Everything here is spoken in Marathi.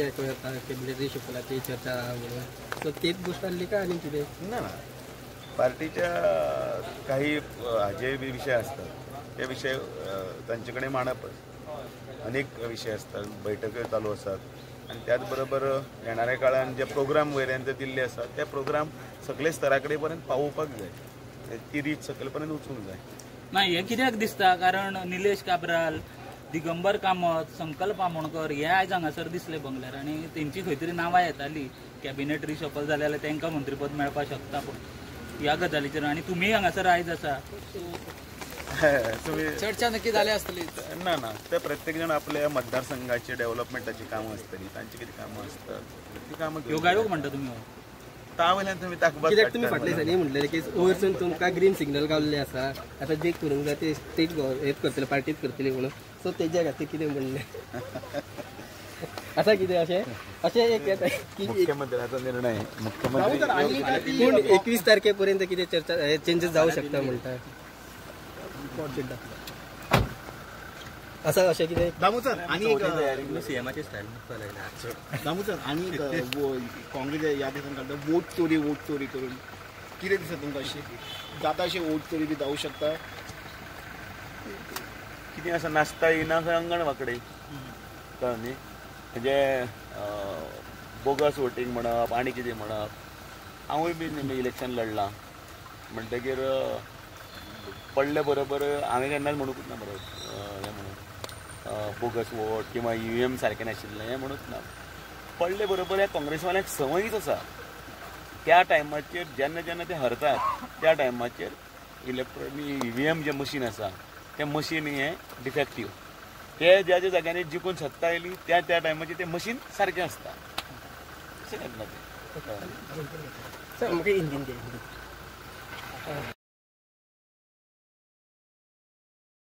ऐकून येता कॅबिनेट रिशफलाची चर्चा आहा म्हणून, सो तेच गोष्ट आली का आणि कितें ना पार्टीच्या काही जे विषय असतात ते विषय तांचे कडेन मांडपच. अनेक विषय असतात, बैठको चालू असतात आणि त्याचबरोबर येणाऱ्या काळात जे प्रोग्राम वयल्यान जे दिल्ले असतात ते प्रोग्राम सगळे स्तरा कडेन पर्यंत पावोवपाक जाय, ती रीच सकयल पर्यंत वचूंक जाय. नाही, हे कित्याक दिसता कारण निलेश काब्राल, दिगंबर कामत, संकल्प आमोणकर हे आयज हांगासर दिसले बंगल्यार आणि तेंची खंय तरी नांवां येताली कॅबिनेट रिशफल जाले जाल्यार तांकां मंत्रीपद मेळपाक शकता. पूण ह्या गजालीचेर आनी तुमी हांगासर आयज आसा, चर्चा नक्की जाली आसतली. ना ते प्रत्येक जण आपल्या मतदारसंघाची डेव्हलपमेंटाची कामां आसतली, तांची कितें कामां असतात ती कामां योगायोग म्हणटा तुमी. तावयल्यान तुमी ताकबाद कित्याक तुमी फाटल्या दिसांनी म्हणलेले की वयरसून तुमकां ग्रीन सिग्नल गावल्ले आसा, आतां जे करूंक जाय ते स्टेट हेच करतले, पार्टीच करतली म्हणून, सो तेज्या खातीर कितें म्हणलें आतां कितें अशें एक येता की मुख्यमंत्र्याचो निर्णय मुख्यमंत्री पूण 21 तारखेपर्यंत कितें चर्चा चेंजीस जावं शकता म्हणटा असं अशें कितें. दामोदर आणि सीएमाची स्टाईल दामोदर आणि काँग्रेस या दिसान काढता वोट चोरी करून कितें दिसता तुमकां अशें जाता अशें वोट चोरी बी जावं शकता? कितें असं नाचता येना खंय अंगण वांकडे कळ्ळें न्ही, म्हणजे बोगस वोटींग म्हणप आनी कितें म्हणप. हांवूय बी इलेक्शन लढलां म्हणटकीर पडले बरोबर हांवें केन्नाच म्हणूंकूच ना बरोबर हें म्हणून बोगस वोट किंवा EVM सारकें नाशिल्लें हें म्हणूच ना. पडले बरोबर ह्या काँग्रेसवाल्यांक संवयच आसा त्या टायमाचेर जेन्ना ते हरतात त्या टायमाचेर इलेक्ट्रॉनीक EVM जे मशीन आसा तें मशीन हें डिफेक्टीव, ते ज्या जाग्यांनी जिखून सत्ता येयली त्या टायमाचेर तें मशीन सारकें आसता. अशें केन्ना तें हिंदीन